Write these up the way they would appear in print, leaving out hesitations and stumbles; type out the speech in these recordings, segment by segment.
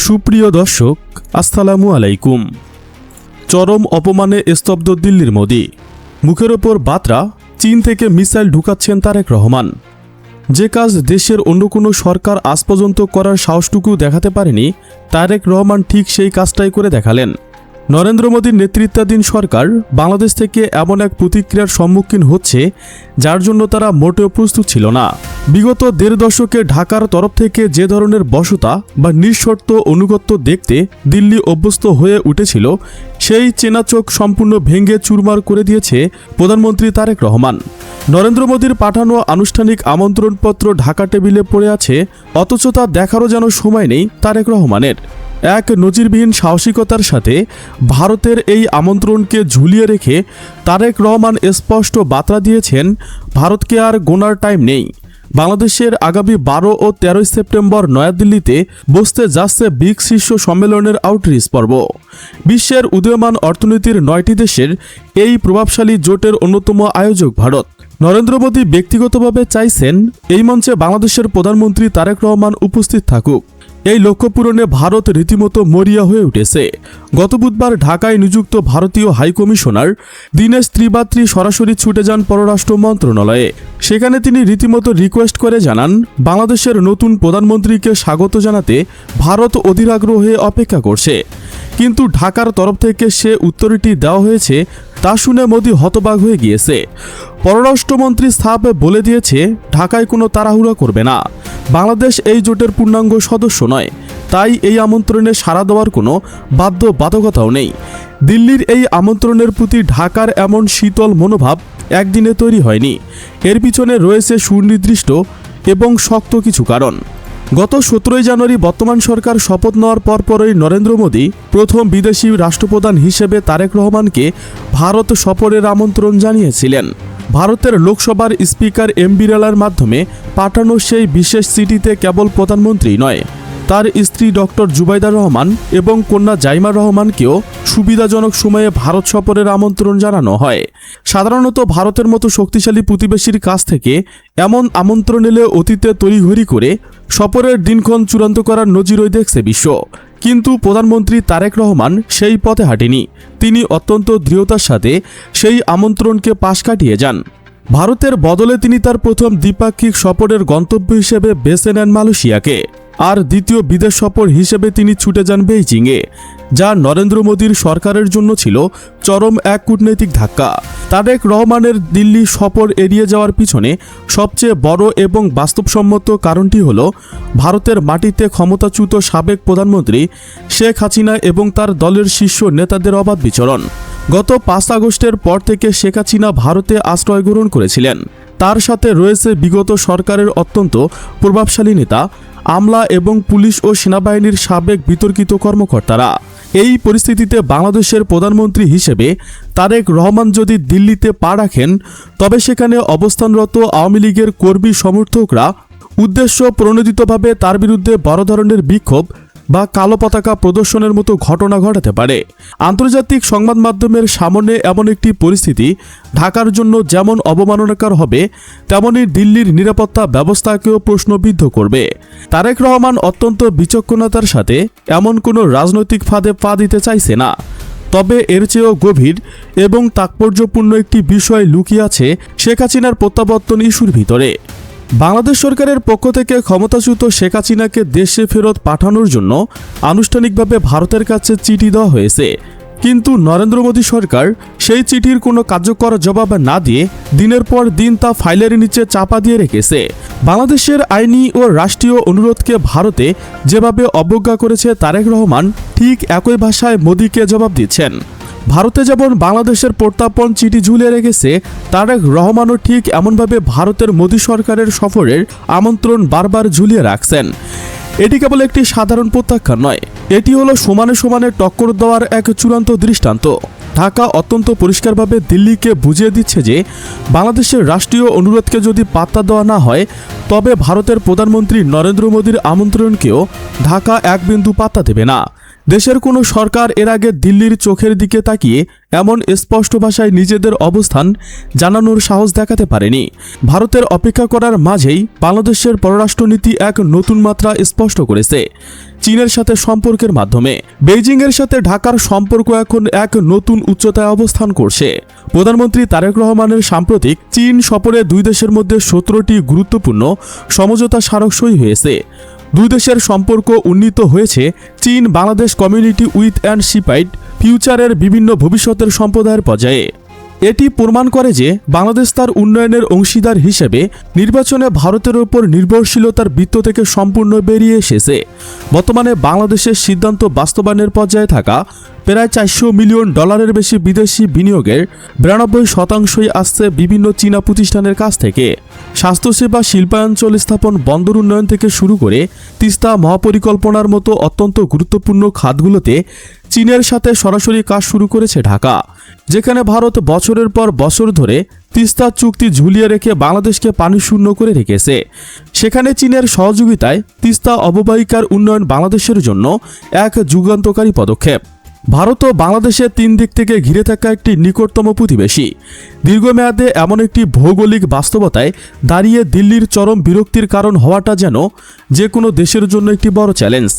সুপ্রিয় দর্শক, আসসালামু আলাইকুম। চরম অপমানে স্তব্ধ দিল্লির মোদি। মুখের ওপর বাতরা, চীন থেকে মিসাইল ঢুকাচ্ছেন তারেক রহমান। যে কাজ দেশের অন্য কোনো সরকার আজ পর্যন্ত করার সাহসটুকু দেখাতে পারেনি, তারেক রহমান ঠিক সেই কাজটাই করে দেখালেন। নরেন্দ্র মোদীর নেতৃত্বাধীন সরকার বাংলাদেশ থেকে এমন এক প্রতিক্রিয়ার সম্মুখীন হচ্ছে যার জন্য তারা মোটেও প্রস্তুত ছিল না। বিগত দেড় দশকে ঢাকার তরফ থেকে যে ধরনের বশতা বা নিঃশর্ত অনুগত্য দেখতে দিল্লি অভ্যস্ত হয়ে উঠেছিল, সেই চেনা চোখ সম্পূর্ণ ভেঙে চুরমার করে দিয়েছে প্রধানমন্ত্রী তারেক রহমান। নরেন্দ্র মোদীর পাঠানো আনুষ্ঠানিক আমন্ত্রণপত্র ঢাকা টেবিলে পড়ে আছে, অথচ তা দেখারও যেন সময় নেই তারেক রহমানের। এক নজিরবিহীন সাহসিকতার সাথে ভারতের এই আমন্ত্রণকে ঝুলিয়ে রেখে তারেক রহমান স্পষ্ট বার্তা দিয়েছেন, ভারতকে আর গোনার টাইম নেই। বাংলাদেশের আগামী 12 ও 13 সেপ্টেম্বর নয়াদিল্লিতে বসতে যাচ্ছে ব্রিক্স শীর্ষ সম্মেলনের আউটরিচ পর্ব। বিশ্বের উদীয়মান অর্থনীতির 9টি দেশের এই প্রভাবশালী জোটের অন্যতম আয়োজক ভারত। নরেন্দ্র মোদী ব্যক্তিগতভাবে চাইছেন এই মঞ্চে বাংলাদেশের প্রধানমন্ত্রী তারেক রহমান উপস্থিত থাকুক। এই লক্ষ্য পূরণে ভারত রীতিমতো মরিয়া হয়ে উঠেছে। গত বুধবার ঢাকায় নিযুক্ত ভারতীয় হাইকমিশনার দীনেশ ত্রিপাঠী সরাসরি ছুটে যান পররাষ্ট্র মন্ত্রণালয়ে। সেখানে তিনি রীতিমতো রিকোয়েস্ট করে জানান, বাংলাদেশের নতুন প্রধানমন্ত্রীকে স্বাগত জানাতে ভারত অধীর আগ্রহে অপেক্ষা করছে। কিন্তু ঢাকার তরফ থেকে সে উত্তরটি দেওয়া হয়েছে, তা শুনে মোদী হতবাক হয়ে গিয়েছে। পররাষ্ট্রমন্ত্রী সাফ বলে দিয়েছে, ঢাকায় কোনো তাড়াহুড়া করবে না। বাংলাদেশ এই জোটের পূর্ণাঙ্গ সদস্য নয়, তাই এই আমন্ত্রণে সাড়া দেওয়ার কোনো বাধ্যবাধকতাও নেই। দিল্লির এই আমন্ত্রণের প্রতি ঢাকার এমন শীতল মনোভাব একদিনে তৈরি হয়নি। এর পিছনে রয়েছে সুনির্দিষ্ট এবং শক্ত কিছু কারণ। গত 17 জানুয়ারি বর্তমান সরকার শপথ নেওয়ার পরপরই নরেন্দ্র মোদী প্রথম বিদেশি রাষ্ট্রপ্রধান হিসেবে তারেক রহমানকে ভারত সফরের আমন্ত্রণ জানিয়েছিলেন। ভারতের লোকসভার স্পিকার এম বিড়লার মাধ্যমে পাঠানো সেই বিশেষ চিঠিতে কেবল প্রধানমন্ত্রী নয়, তার স্ত্রী ডক্টর জুবাইদা রহমান এবং কন্যা জাইমা রহমানকেও সুবিধাজনক সময়ে ভারত সফরের আমন্ত্রণ জানানো হয়। সাধারণত ভারতের মতো শক্তিশালী প্রতিবেশীর কাছ থেকে এমন আমন্ত্রণ এলে অতীতে তড়িঘড়ি করে সফরের দিনক্ষণ চূড়ান্ত করার নজিরই দেখছে বিশ্ব। কিন্তু প্রধানমন্ত্রী তারেক রহমান সেই পথে হাঁটেনি। তিনি অত্যন্ত দৃঢ়তার সাথে সেই আমন্ত্রণকে পাশ কাটিয়ে যান। ভারতের বদলে তিনি তার প্রথম দ্বিপাক্ষিক সফরের গন্তব্য হিসেবে বেছে নেন মালয়েশিয়াকে, আর দ্বিতীয় বিদেশ সফর হিসেবে তিনি ছুটে যান বেইজিংয়ে, যা নরেন্দ্র মোদীর সরকারের জন্য ছিল চরম এক কূটনৈতিক ধাক্কা। তারেক রহমানের দিল্লি সফর এড়িয়ে যাওয়ার পিছনে সবচেয়ে বড় এবং বাস্তবসম্মত কারণটি হল ভারতের মাটিতে ক্ষমতাচ্যুত সাবেক প্রধানমন্ত্রী শেখ হাসিনা এবং তার দলের শীর্ষ নেতাদের অবাধ বিচরণ। গত 5 আগস্টের পর থেকে শেখ হাসিনা ভারতে আশ্রয় গ্রহণ করেছিলেন। তার সাথে রয়েছে বিগত সরকারের অত্যন্ত প্রভাবশালী নেতা, আমলা এবং পুলিশ ও সেনাবাহিনীর সাবেক বিতর্কিত কর্মকর্তারা। এই পরিস্থিতিতে বাংলাদেশের প্রধানমন্ত্রী হিসেবে তারেক রহমান যদি দিল্লিতে পা রাখেন, তবে সেখানে অবস্থানরত আওয়ামী লীগের কর্মী সমর্থকরা উদ্দেশ্য প্রণোদিতভাবে তার বিরুদ্ধে বড় ধরনের বিক্ষোভ বা কালো পতাকা প্রদর্শনের মতো ঘটনা ঘটাতে পারে। আন্তর্জাতিক সংবাদ মাধ্যমের সামনে এমন একটি পরিস্থিতি ঢাকার জন্য যেমন অবমাননাকর হবে, তেমনি দিল্লির নিরাপত্তা ব্যবস্থাকেও প্রশ্নবিদ্ধ করবে। তারেক রহমান অত্যন্ত বিচক্ষণতার সাথে এমন কোনো রাজনৈতিক ফাঁদে পা দিতে চাইছে না। তবে এর চেয়েও গভীর এবং তাৎপর্যপূর্ণ একটি বিষয় লুকিয়ে আছে শেখ হাসিনার প্রত্যাবর্তন ইস্যুর ভিতরে। বাংলাদেশ সরকারের পক্ষ থেকে ক্ষমতাচ্যুত শেখ হাসিনাকে দেশে ফেরত পাঠানোর জন্য আনুষ্ঠানিকভাবে ভারতের কাছে চিঠি দেওয়া হয়েছে, কিন্তু নরেন্দ্র মোদী সরকার সেই চিঠির কোনো কার্যকর জবাব না দিয়ে দিনের পর দিন তা ফাইলের নিচে চাপা দিয়ে রেখেছে। বাংলাদেশের আইনি ও রাষ্ট্রীয় অনুরোধকে ভারতে যেভাবে অবজ্ঞা করেছে তারেক রহমান, ঠিক একই ভাষায় মোদীকে জবাব দিচ্ছেন। ভারতে যেমন বাংলাদেশের প্রত্যার্পণ চিঠি ঝুলিয়ে রেখেছে, তারেক রহমানও ঠিক এমনভাবে ভারতের মোদী সরকারের সফরের আমন্ত্রণ বারবার ঝুলিয়ে রাখছেন। এটি কেবল একটি সাধারণ প্রত্যাখ্যান নয়, এটি হলো সমানে সমানে টক্কর দেওয়ার এক চূড়ান্ত দৃষ্টান্ত। ঢাকা অত্যন্ত পরিষ্কারভাবে দিল্লিকে বুঝিয়ে দিচ্ছে যে বাংলাদেশের রাষ্ট্রীয় অনুরোধকে যদি পাত্তা দেওয়া না হয়, তবে ভারতের প্রধানমন্ত্রী নরেন্দ্র মোদীর আমন্ত্রণকেও ঢাকা এক বিন্দু পাত্তা দেবে না। দেশের কোনো সরকার এর আগে দিল্লির চোখের দিকে তাকিয়ে এমন স্পষ্ট ভাষায় নিজেদের অবস্থান জানানোর সাহস দেখাতে পারেনি। ভারতের অপেক্ষা করার মাঝেই বাংলাদেশের পররাষ্ট্রনীতি এক নতুন মাত্রা স্পষ্ট করেছে চীনের সাথে সম্পর্কের মাধ্যমে। বেইজিংয়ের সাথে ঢাকার সম্পর্ক এখন এক নতুন উচ্চতায় অবস্থান করছে। প্রধানমন্ত্রী তারেক রহমানের সাম্প্রতিক চীন সফরে দুই দেশের মধ্যে 17টি গুরুত্বপূর্ণ সমঝোতা স্মারক সই হয়েছে। দুই দেশের সম্পর্ক উন্নীত হয়েছে চীন বাংলাদেশ কমিউনিটি উইথ অ্যান্ড শিপাইড ফিউচারের বিভিন্ন ভবিষ্যতের সম্প্রদায়ের পর্যায়ে। এটি প্রমাণ করে যে বাংলাদেশ তার উন্নয়নের অংশীদার হিসেবে নির্বাচনে ভারতের ওপর নির্ভরশীলতার বৃত্ত থেকে সম্পূর্ণ বেরিয়ে এসেছে। বর্তমানে বাংলাদেশের সিদ্ধান্ত বাস্তবায়নের পর্যায়ে থাকা প্রায় $400 মিলিয়ন বেশি বিদেশি বিনিয়োগের 92% আসছে বিভিন্ন চীনা প্রতিষ্ঠানের কাছ থেকে। স্বাস্থ্যসেবা, শিল্পাঞ্চল স্থাপন, বন্দর উন্নয়ন থেকে শুরু করে তিস্তা মহাপরিকল্পনার মতো অত্যন্ত গুরুত্বপূর্ণ খাতগুলোতে চীনের সাথে সরাসরি কাজ শুরু করেছে ঢাকা। যেখানে ভারত বছরের পর বছর ধরে তিস্তা চুক্তি ঝুলিয়ে রেখে বাংলাদেশকে পানি শূন্য করে রেখেছে, সেখানে চীনের সহযোগিতায় তিস্তা অববাহিকার উন্নয়ন বাংলাদেশের জন্য এক যুগান্তকারী পদক্ষেপ। ভারত ও বাংলাদেশের 3 দিক থেকে ঘিরে থাকা একটি নিকটতম প্রতিবেশী। দীর্ঘমেয়াদে এমন একটি ভৌগোলিক বাস্তবতায় দাঁড়িয়ে দিল্লির চরম বিরক্তির কারণ হওয়াটা যেন যে কোনো দেশের জন্য একটি বড় চ্যালেঞ্জ।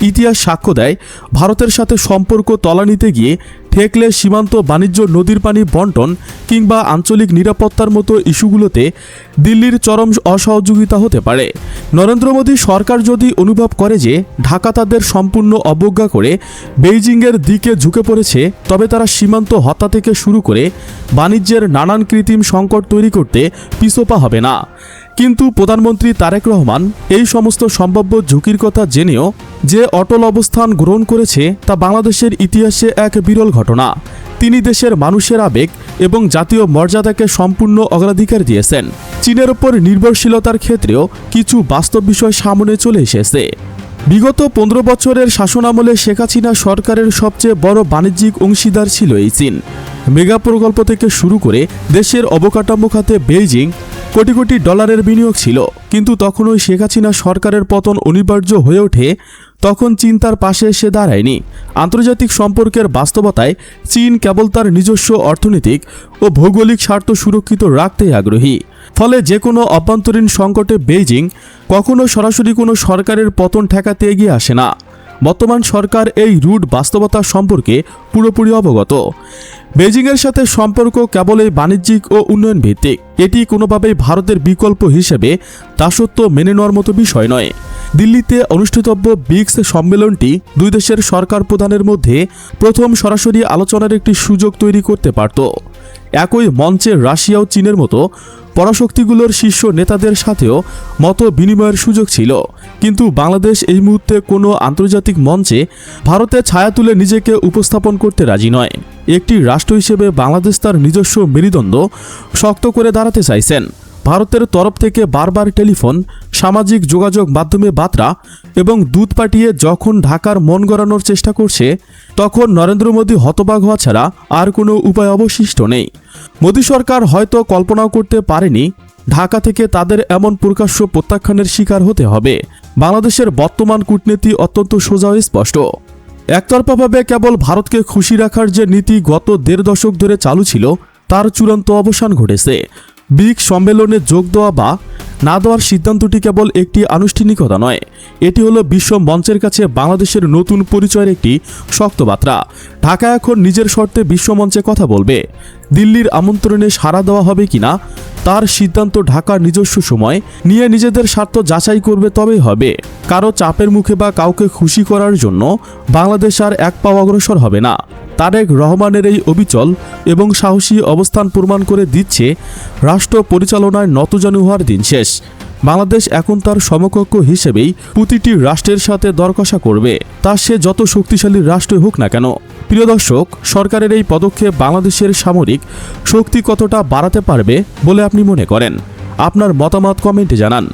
ইতিহাস সাক্ষ্য দেয়, ভারতের সাথে সম্পর্ক তলানিতে গিয়ে ঠেকলে সীমান্ত বাণিজ্য, নদীর পানি বন্টন কিংবা আঞ্চলিক নিরাপত্তার মতো ইস্যুগুলোতে দিল্লির চরম অসহযোগিতা হতে পারে। নরেন্দ্র মোদী সরকার যদি অনুভব করে যে ঢাকা তাদের সম্পূর্ণ অবজ্ঞা করে বেইজিংয়ের দিকে ঝুঁকে পড়েছে, তবে তারা সীমান্ত হত্যা থেকে শুরু করে বাণিজ্যের নানান কৃত্রিম সংকট তৈরি করতে পিছপা হবে না। কিন্তু প্রধানমন্ত্রী তারেক রহমান এই সমস্ত সম্ভাব্য ঝুঁকির কথা জেনেও যে অটল অবস্থান গ্রহণ করেছে তা বাংলাদেশের ইতিহাসে এক বিরল ঘটনা। তিনি দেশের মানুষের আবেগ এবং জাতীয় মর্যাদাকে সম্পূর্ণ অগ্রাধিকার দিয়েছেন। চীনের ওপর নির্ভরশীলতার ক্ষেত্রেও কিছু বাস্তব বিষয় সামনে চলে এসেছে। বিগত 15 বছরের শাসনামলে শেখ হাসিনা সরকারের সবচেয়ে বড় বাণিজ্যিক অংশীদার ছিল এই চীন। মেগা প্রকল্প থেকে শুরু করে দেশের অবকাঠামো খাতে বেইজিং কোটি কোটি ডলারের বিনিয়োগ ছিল। কিন্তু তখনই শেখ হাসিনা সরকারের পতন অনিবার্য হয়ে ওঠে। তখন চীন তার পাশে এসে দাঁড়ায়নি। আন্তর্জাতিক সম্পর্কের বাস্তবতায় চীন কেবল তার নিজস্ব অর্থনৈতিক ও ভৌগোলিক স্বার্থ সুরক্ষিত রাখতেই আগ্রহী। ফলে যে কোনো অভ্যন্তরীণ সংকটে বেইজিং কখনো সরাসরি কোনো সরকারের পতন ঠেকাতে এগিয়ে আসে না। বর্তমান সরকার এই রুট বাস্তবতা সম্পর্কে পুরোপুরি অবগত। বেইজিংয়ের সাথে সম্পর্ক কেবলই বাণিজ্যিক ও উন্নয়ন ভিত্তিক। এটি কোনোভাবেই ভারতের বিকল্প হিসেবে দাসত্ব মেনে নেওয়ার মতো বিষয় নয়। দিল্লিতে অনুষ্ঠিতব্য ব্রিক্স সম্মেলনটি দুই দেশের সরকার প্রধানের মধ্যে প্রথম সরাসরি আলোচনার একটি সুযোগ তৈরি করতে পারত। একই মঞ্চে রাশিয়া ও চীনের মতো পরাশক্তিগুলোর শীর্ষ নেতাদের সাথেও মত বিনিময়ের সুযোগ ছিল। কিন্তু বাংলাদেশ এই মুহূর্তে কোনো আন্তর্জাতিক মঞ্চে ভারতের ছায়া তুলে নিজেকে উপস্থাপন করতে রাজি নয়। একটি রাষ্ট্র হিসেবে বাংলাদেশ তার নিজস্ব মেরুদণ্ড শক্ত করে দাঁড়াতে চাইছেন। ভারতের তরফ থেকে বারবার টেলিফোন, সামাজিক যোগাযোগ মাধ্যমে বার্তা এবং দূত পাঠিয়ে যখন ঢাকার মন গড়ানোর চেষ্টা করছে, তখন নরেন্দ্র মোদী হতবাক হওয়া ছাড়া আর কোনো উপায় অবশিষ্ট নেই। মোদী সরকার হয়তো কল্পনাও করতে পারেনি ঢাকা থেকে তাদের এমন প্রকাশ্য প্রত্যাখ্যানের শিকার হতে হবে। বাংলাদেশের বর্তমান কূটনীতি অত্যন্ত সোজা ও স্পষ্ট। একতরফাভাবে কেবল ভারতকে খুশি রাখার যে নীতি গত 1.5 দশক ধরে চালু ছিল, তার চূড়ান্ত অবসান ঘটেছে। ব্রিক্স সম্মেলনে যোগ দেওয়া বা না দেওয়ার সিদ্ধান্তটি কেবল একটি আনুষ্ঠানিকতা নয়, এটি হলো বিশ্ব মঞ্চের কাছে বাংলাদেশের নতুন পরিচয়ের একটি শক্ত বার্তা। ঢাকা এখন নিজের শর্তে বিশ্বমঞ্চে কথা বলবে। দিল্লির আমন্ত্রণে সাড়া দেওয়া হবে কিনা তার সিদ্ধান্ত ঢাকার নিজস্ব সময় নিয়ে নিজেদের স্বার্থ যাচাই করবে, তবেই হবে। কারো চাপের মুখে বা কাউকে খুশি করার জন্য বাংলাদেশ আর এক পাও অগ্রসর হবে না। তারেক রহমানের এই অবিচল এবং সাহসী অবস্থান প্রমাণ করে দিচ্ছে রাষ্ট্র পরিচালনায় নতজানু হওয়ার দিন শেষ। বাংলাদেশ এখন তার সমকক্ষ হিসেবেই প্রতিটি রাষ্ট্রের সাথে দর কষা করবে, তা সে যত শক্তিশালী রাষ্ট্রই হোক না কেন। প্রিয় দর্শক, সরকারের এই পদক্ষেপ বাংলাদেশের সামরিক শক্তি কতটা বাড়াতে পারবে বলে আপনি মনে করেন? আপনার মতামত কমেন্টে জানান।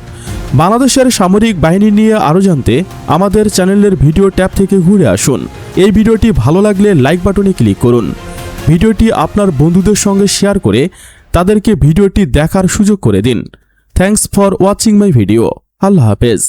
বাংলাদেশের সামরিক বাহিনী নিয়ে আরও জানতে আমাদের চ্যানেলের ভিডিও ট্যাব থেকে ঘুরে আসুন। এই ভিডিওটি ভালো লাগলে লাইক বাটনে ক্লিক করুন। ভিডিওটি আপনার বন্ধুদের সঙ্গে শেয়ার করে তাদেরকে ভিডিওটি দেখার সুযোগ করে দিন। Thanks for watching my video. আল্লাহ হাফেজ।